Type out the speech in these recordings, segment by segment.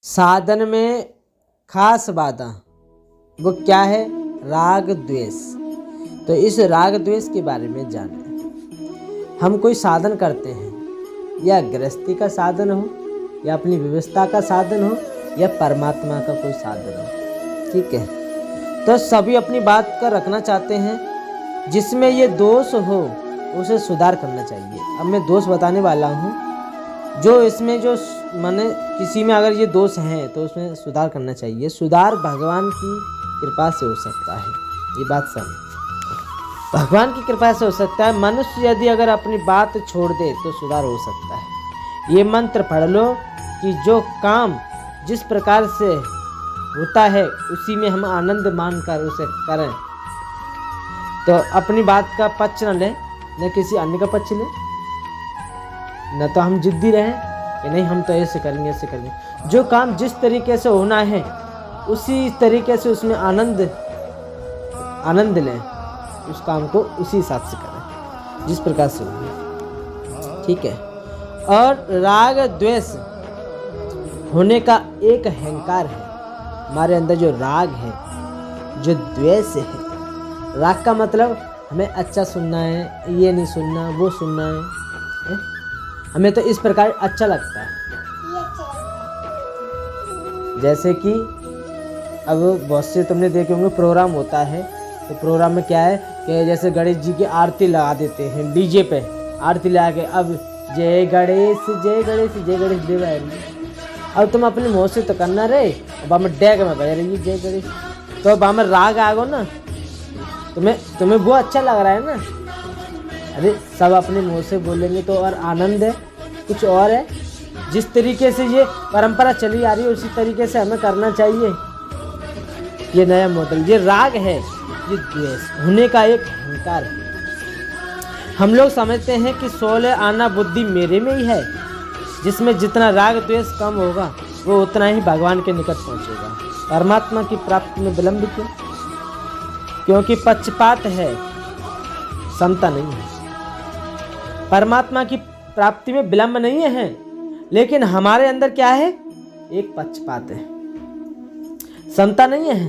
साधन में खास बाधा वो क्या है? राग द्वेष। तो इस राग द्वेष के बारे में जानें। हम कोई साधन करते हैं, या गृहस्थी का साधन हो, या अपनी व्यवस्था का साधन हो, या परमात्मा का कोई साधन हो, ठीक है। तो सभी अपनी बात का रखना चाहते हैं, जिसमें ये दोष हो उसे सुधार करना चाहिए। अब मैं दोष बताने वाला हूँ, जो इसमें जो माने किसी में अगर ये दोष हैं तो उसमें सुधार करना चाहिए। सुधार भगवान की कृपा से हो सकता है, ये बात समझ। भगवान की कृपा से हो सकता है। मनुष्य यदि अगर अपनी बात छोड़ दे तो सुधार हो सकता है। ये मंत्र पढ़ लो कि जो काम जिस प्रकार से होता है उसी में हम आनंद मानकर उसे करें। तो अपनी बात का पक्ष न लें, न किसी अन्य का पक्ष लें, न तो हम जिद्दी रहें कि नहीं हम तो ऐसे करेंगे ऐसे करेंगे। जो काम जिस तरीके से होना है उसी तरीके से उसमें आनंद लें, उस काम को उसी हिसाब से करें जिस प्रकार से होना, ठीक है। और राग द्वेष होने का एक अहंकार है हमारे अंदर। जो राग है, जो द्वेष है, राग का मतलब हमें अच्छा सुनना है, ये नहीं सुनना, वो सुनना है, हमें तो इस प्रकार अच्छा लगता है। जैसे कि अब बहुत से तुमने देखे होंगे प्रोग्राम होता है, तो प्रोग्राम में क्या है कि जैसे गणेश जी की आरती लगा देते हैं डीजे पे, आरती लगा के अब जय गणेश जय गणेश जय गणेश देव आ रही है। अब तुम अपने मुँह से तो करना रे, अब हम डेग में बज रही है जय गणेश, तो अब हमें राग आ गो ना, तुम्हें वो अच्छा लग रहा है ना। अरे सब अपने मुंह से बोलेंगे तो और आनंद है, कुछ और है। जिस तरीके से ये परंपरा चली आ रही है उसी तरीके से हमें करना चाहिए। ये नया मॉडल, ये राग है, ये द्वेष होने का एक अहंकार है। हम लोग समझते हैं कि 16 आना बुद्धि मेरे में ही है, जिसमें जितना राग द्वेष कम होगा वो उतना ही भगवान के निकट पहुंचेगा। परमात्मा की प्राप्ति में विलंब क्यों? क्योंकि पक्षपात है, समता नहीं है। परमात्मा की प्राप्ति में विलंब नहीं है, लेकिन हमारे अंदर क्या है? एक पक्षपात है, समता नहीं है।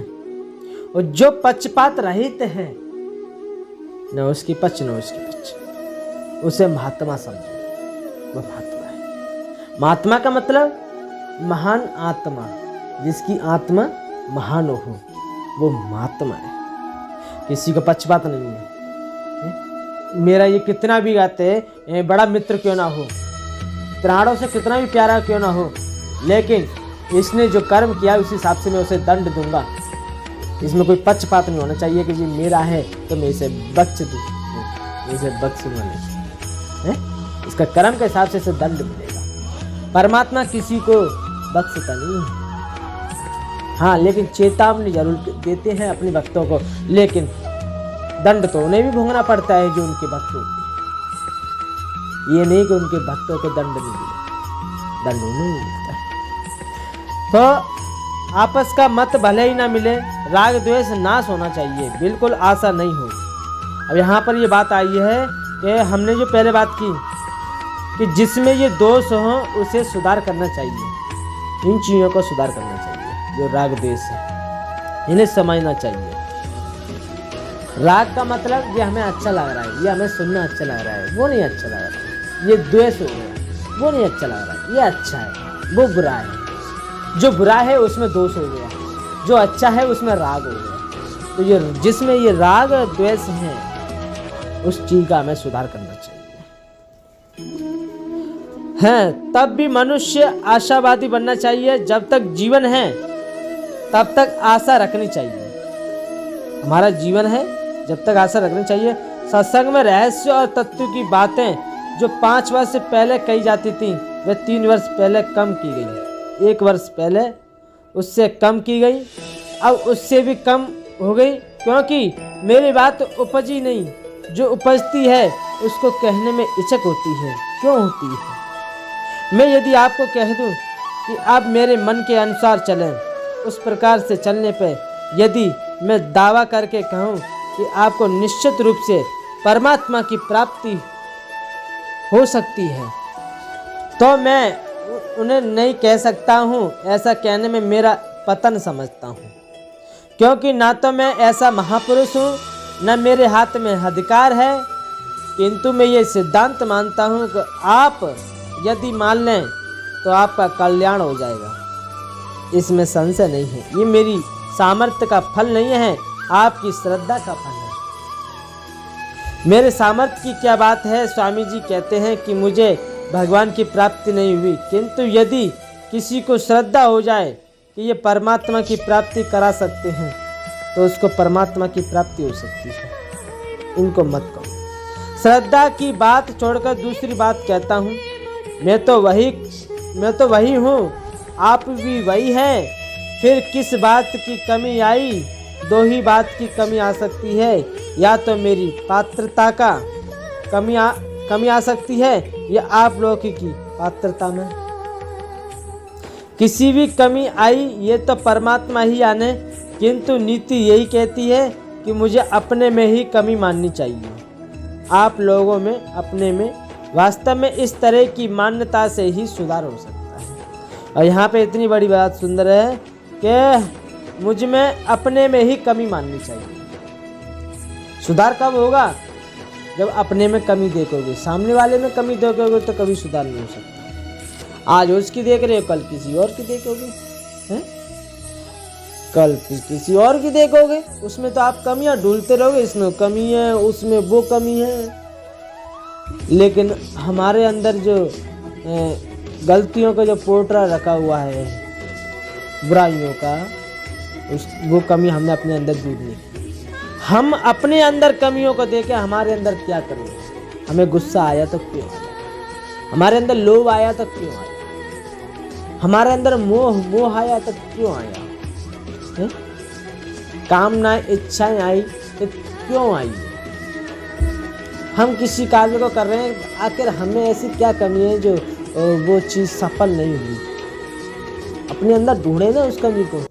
और जो पक्षपात रहित है, न उसकी पक्ष न उसकी पक्ष, उसे महात्मा समझो, वो महात्मा है। महात्मा का मतलब महान आत्मा, जिसकी आत्मा महान हो, वो महात्मा है। किसी का पक्षपात नहीं है। मेरा ये कितना भी गाते बड़ा मित्र क्यों ना हो, प्राणों से कितना भी प्यारा क्यों ना हो, लेकिन इसने जो कर्म किया उस हिसाब से मैं उसे दंड दूंगा। इसमें कोई पक्षपात नहीं होना चाहिए कि ये मेरा है तो मैं इसे बख्श दूँ, इसे बख्शूंगा नहीं। इसका कर्म के हिसाब से इसे दंड मिलेगा। परमात्मा किसी को बख्शता नहीं है, हाँ, लेकिन चेतावनी जरूर देते हैं अपने भक्तों को, लेकिन दंड तो उन्हें भी भोगना पड़ता है जो उनके भक्त होते हैं। ये नहीं कि उनके भक्तों को दंड नहीं मिले, दंड उन्हें मिलता है। तो आपस का मत भले ही ना मिले, राग द्वेष नाश होना चाहिए, बिल्कुल आशा नहीं हो। अब यहाँ पर ये बात आई है कि हमने जो पहले बात की कि जिसमें ये दोष हो उसे सुधार करना चाहिए। इन चीज़ों को सुधार करना चाहिए, जो राग द्वेष है इन्हें समझना चाहिए। राग का मतलब ये हमें अच्छा लग रहा है, ये हमें सुनना अच्छा लग रहा है, वो नहीं अच्छा लग रहा है। ये द्वेष हो गया, वो नहीं अच्छा लग रहा है, ये अच्छा है, वो बुरा है। जो बुरा है उसमें दोष हो गया, जो अच्छा है उसमें राग हो गया। तो ये जिसमें ये राग द्वेष है उस चीज का हमें सुधार करना चाहिए। हैं, तब भी मनुष्य आशावादी बनना चाहिए। जब तक जीवन है तब तक आशा रखनी चाहिए। हमारा जीवन है जब तक आशा रखनी चाहिए। सत्संग में रहस्य और तत्व की बातें जो 5 वर्ष से पहले कही जाती थी वे 3 वर्ष पहले कम की गई, 1 वर्ष पहले उससे कम की गई, अब उससे भी कम हो गई, क्योंकि मेरी बात उपजी नहीं, जो उपजती है उसको कहने में हिचक होती है। क्यों होती है? मैं यदि आपको कह दूं कि आप मेरे मन के अनुसार चलें, उस प्रकार से चलने पर यदि मैं दावा करके कहूं कि आपको निश्चित रूप से परमात्मा की प्राप्ति हो सकती है, तो मैं उन्हें नहीं कह सकता हूँ, ऐसा कहने में मेरा पतन समझता हूँ, क्योंकि ना तो मैं ऐसा महापुरुष हूँ, न मेरे हाथ में अधिकार है। किंतु मैं ये सिद्धांत मानता हूँ कि आप यदि मान लें तो आपका कल्याण हो जाएगा, इसमें संशय नहीं है। ये मेरी सामर्थ्य का फल नहीं है, आपकी श्रद्धा का फल है। मेरे सामर्थ्य की क्या बात है? स्वामी जी कहते हैं कि मुझे भगवान की प्राप्ति नहीं हुई, किंतु यदि किसी को श्रद्धा हो जाए कि ये परमात्मा की प्राप्ति करा सकते हैं तो उसको परमात्मा की प्राप्ति हो सकती है। इनको मत कहो। श्रद्धा की बात छोड़कर दूसरी बात कहता हूँ, मैं तो वही हूँ, आप भी वही हैं। फिर किस बात की कमी आई? दो ही बात की कमी आ सकती है, या तो मेरी पात्रता का कमी आ सकती है, या आप लोगों की पात्रता में किसी भी कमी आई, ये तो परमात्मा ही जाने। किंतु नीति यही कहती है कि मुझे अपने में ही कमी माननी चाहिए, आप लोगों में, अपने में। वास्तव में इस तरह की मान्यता से ही सुधार हो सकता है। और यहाँ पे इतनी बड़ी बात सुंदर है कि मुझ में अपने में ही कमी माननी चाहिए। सुधार कब होगा? जब अपने में कमी देखोगे। सामने वाले में कमी देखोगे तो कभी सुधार नहीं हो सकता। आज उसकी देख रहे हो, कल किसी और की देखोगे, हैं? कल किसी और की देखोगे, उसमें तो आप कमियां ढूंढते रहोगे, इसमें कमी है, उसमें वो कमी है। लेकिन हमारे अंदर जो गलतियों का जो पोटरा रखा हुआ है, बुराइयों का, वो कमी हमने अपने अंदर दूर नहीं की। हम अपने अंदर कमियों को देखें, हमारे अंदर क्या करेंगे? हमें गुस्सा आया तो क्यों आया? हमारे अंदर लोभ आया तो क्यों आया? हमारे अंदर मोह आया तो क्यों आया? कामना इच्छाएं आई तो क्यों आई? हम किसी कार्य को कर रहे हैं, आखिर हमें ऐसी क्या कमी है जो वो चीज़ सफल नहीं हुई? अपने अंदर ढूंढे ना उस कमी को।